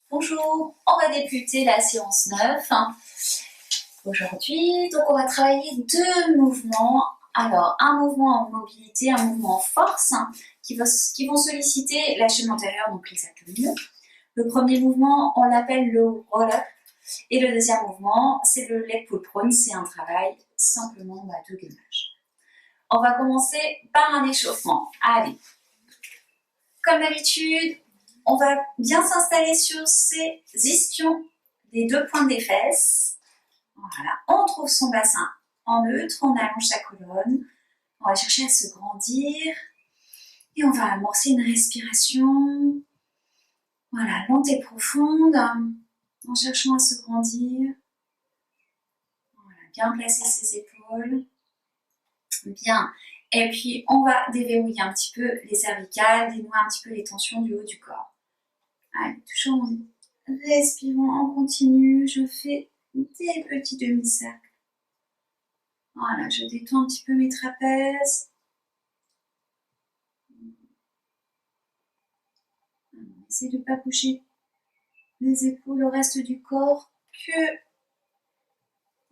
Bonjour, on va débuter la séance 9. Aujourd'hui, donc on va travailler deux mouvements. Alors, un mouvement en mobilité, un mouvement en force, qui vont solliciter la chaîne antérieure, donc les abdominaux. Le premier mouvement, on l'appelle le roll-up. Et le deuxième mouvement, c'est le leg pull prone. C'est un travail simplement de gainage. On va commencer par un échauffement. Allez, comme d'habitude, on va bien s'installer sur ses ischions des deux pointes des fesses. Voilà, on trouve son bassin en neutre, on allonge sa colonne, on va chercher à se grandir et on va amorcer une respiration, voilà, lente et profonde, en cherchant à se grandir. Voilà, bien placer ses épaules, bien. Et puis on va déverrouiller un petit peu les cervicales, dénouer un petit peu les tensions du haut du corps. Allez, toujours en respirant en continu, je fais des petits demi-cercles. Voilà, je détends un petit peu mes trapèzes. Essayez de ne pas bouger les épaules, le reste du corps, que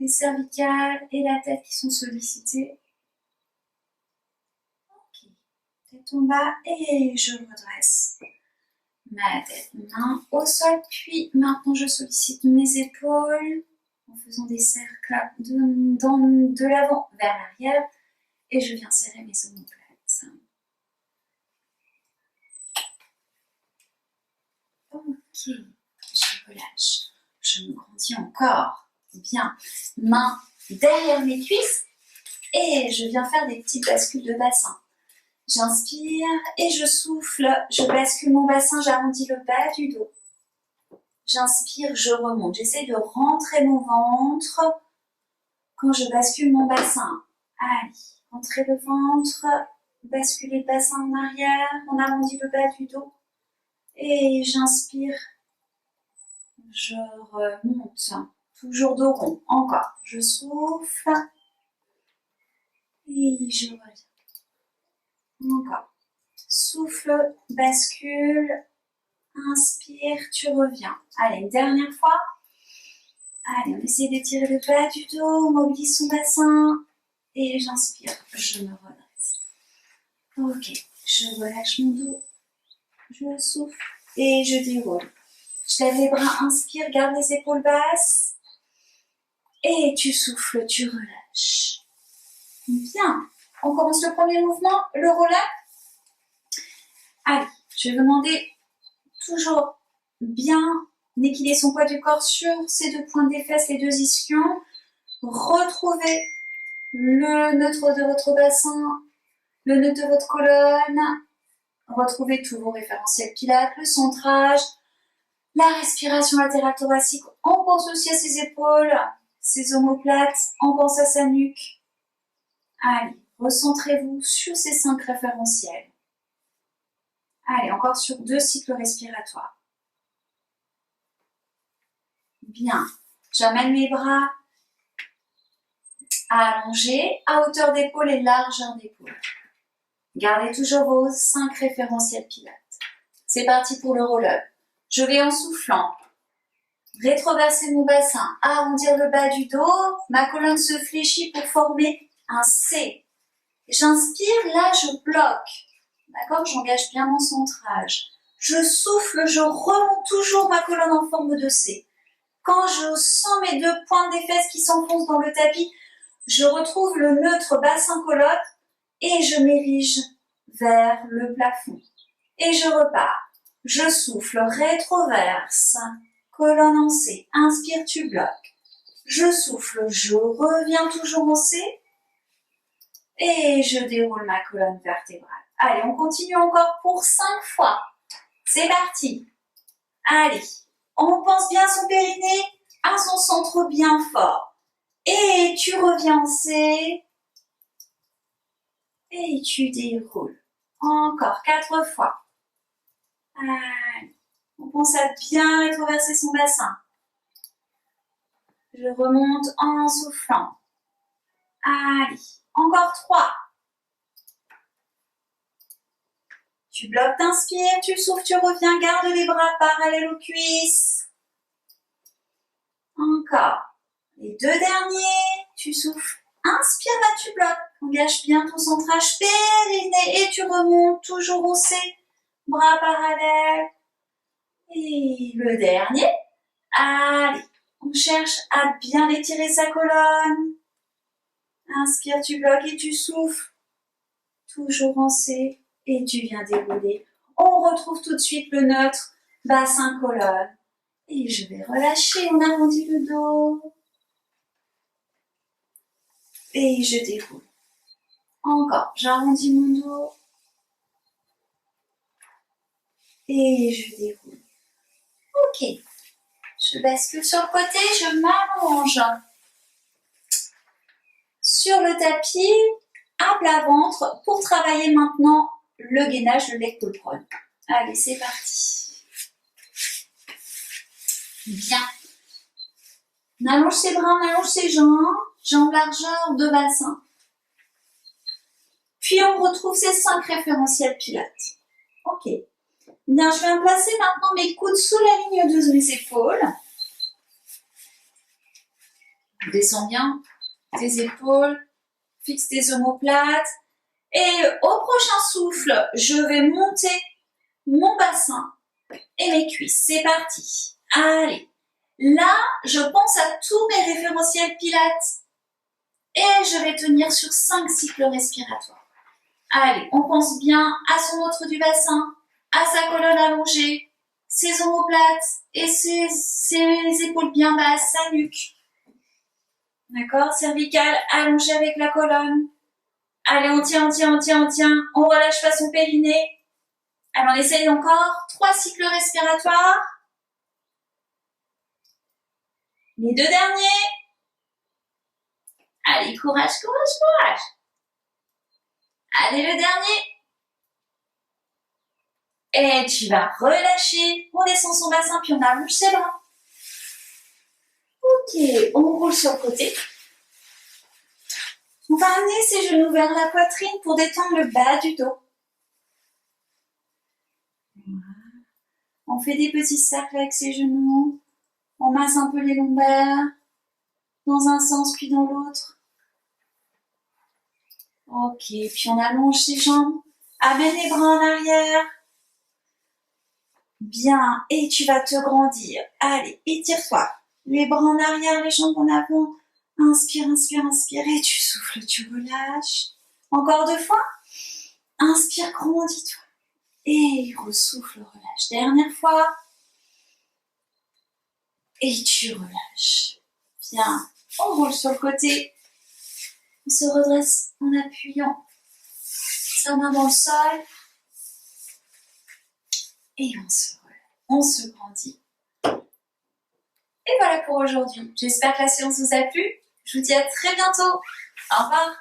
les cervicales et la tête qui sont sollicitées. Ok, tête en bas et je redresse ma tête, main au sol, puis maintenant je sollicite mes épaules en faisant des cercles de l'avant vers l'arrière et je viens serrer mes omoplates. Ok, je relâche, je me grandis encore, bien, main derrière mes cuisses et je viens faire des petites bascules de bassin. J'inspire et je souffle, je bascule mon bassin, j'arrondis le bas du dos. J'inspire, je remonte, j'essaie de rentrer mon ventre quand je bascule mon bassin. Allez, rentrez le ventre, basculez le bassin en arrière, on arrondit le bas du dos. Et j'inspire, je remonte, toujours dos rond, encore. Je souffle et je reviens. Encore. Souffle, bascule, inspire, tu reviens. Allez, une dernière fois. Allez, on essaie d'étirer le bas du dos, on mobilise son bassin. Et j'inspire, je me redresse. Ok, je relâche mon dos, je souffle et je déroule. Je lève les bras, inspire, garde les épaules basses. Et tu souffles, tu relâches. Bien. On commence le premier mouvement, le roll-up. Allez, je vais vous demander toujours bien d'équilibrer son poids du corps sur ces deux pointes des fesses, les deux ischions. Retrouvez le neutre de votre bassin, le neutre de votre colonne. Retrouvez tous vos référentiels pilates, le centrage, la respiration latérale thoracique. On pense aussi à ses épaules, ses omoplates, on pense à sa nuque. Allez, recentrez-vous sur ces 5 référentiels. Allez, encore sur 2 cycles respiratoires. Bien, j'amène mes bras allongés, à hauteur d'épaule et largeur d'épaule. Gardez toujours vos 5 référentiels pilates. C'est parti pour le roll-up. Je vais en soufflant rétroverser mon bassin, arrondir le bas du dos, ma colonne se fléchit pour former un C. J'inspire, là je bloque. D'accord, j'engage bien mon centrage. Je souffle, je remonte toujours ma colonne en forme de C. Quand je sens mes deux pointes des fesses qui s'enfoncent dans le tapis, je retrouve le neutre bassin-colonne et je m'érige vers le plafond. Et je repars. Je souffle, rétroverse, colonne en C. Inspire, tu bloques. Je souffle, je reviens toujours en C. Et je déroule ma colonne vertébrale. Allez, on continue encore pour 5 fois. C'est parti. Allez, on pense bien à son périnée, à son centre bien fort. Et tu reviens en C. Et tu déroules. Encore 4 fois. Allez, on pense à bien rétroverser son bassin. Je remonte en soufflant. Allez, encore 3. Tu bloques, t'inspires, tu souffles, tu reviens, garde les bras parallèles aux cuisses. Encore. Les deux derniers, tu souffles. Inspire, là tu bloques. Engage bien ton centrage périnée et tu remontes, toujours haussé. Bras parallèles. Et le dernier. Allez, on cherche à bien étirer sa colonne. Inspire, tu bloques et tu souffles. Toujours en C et tu viens dérouler. On retrouve tout de suite le neutre, bassin, colonne. Et je vais relâcher, on arrondit le dos. Et je déroule. Encore, j'arrondis mon dos. Et je déroule. Ok. Je bascule sur le côté, je m'allonge. Sur le tapis, à plat ventre, pour travailler maintenant le gainage de l'épaule prone. Allez, c'est parti. Bien. On allonge ses bras, on allonge ses jambes largeur de bassin. Puis on retrouve ces 5 référentiels pilates. Ok. Bien, je vais placer maintenant mes coudes sous la ligne de mes épaules. Descends bien tes épaules, fixe tes omoplates. Et au prochain souffle, je vais monter mon bassin et mes cuisses. C'est parti. Allez. Là, je pense à tous mes référentiels pilates. Et je vais tenir sur 5 cycles respiratoires. Allez, on pense bien à son autre du bassin, à sa colonne allongée, ses omoplates et ses épaules bien basses, sa nuque. D'accord? Cervicale allongée avec la colonne. Allez, on tient. On relâche pas son périnée. Alors, on essaye encore. 3 cycles respiratoires. Les 2 derniers. Allez, courage. Allez, le dernier. Et tu vas relâcher. On descend son bassin, puis on allonge ses bras. Ok, on roule sur le côté. On va amener ses genoux vers la poitrine pour détendre le bas du dos. On fait des petits cercles avec ses genoux. On masse un peu les lombaires, dans un sens puis dans l'autre. Ok, puis on allonge ses jambes. Amène les bras en arrière. Bien, et tu vas te grandir. Allez, étire-toi. Les bras en arrière, les jambes en avant. Inspire, et tu souffles, tu relâches. Encore 2 fois. Inspire, grandis-toi. Et ressouffle, relâche. Dernière fois. Et tu relâches. Bien, on roule sur le côté. On se redresse en appuyant sa main dans le sol. Et on se grandit. Et voilà pour aujourd'hui. J'espère que la séance vous a plu. Je vous dis à très bientôt. Au revoir.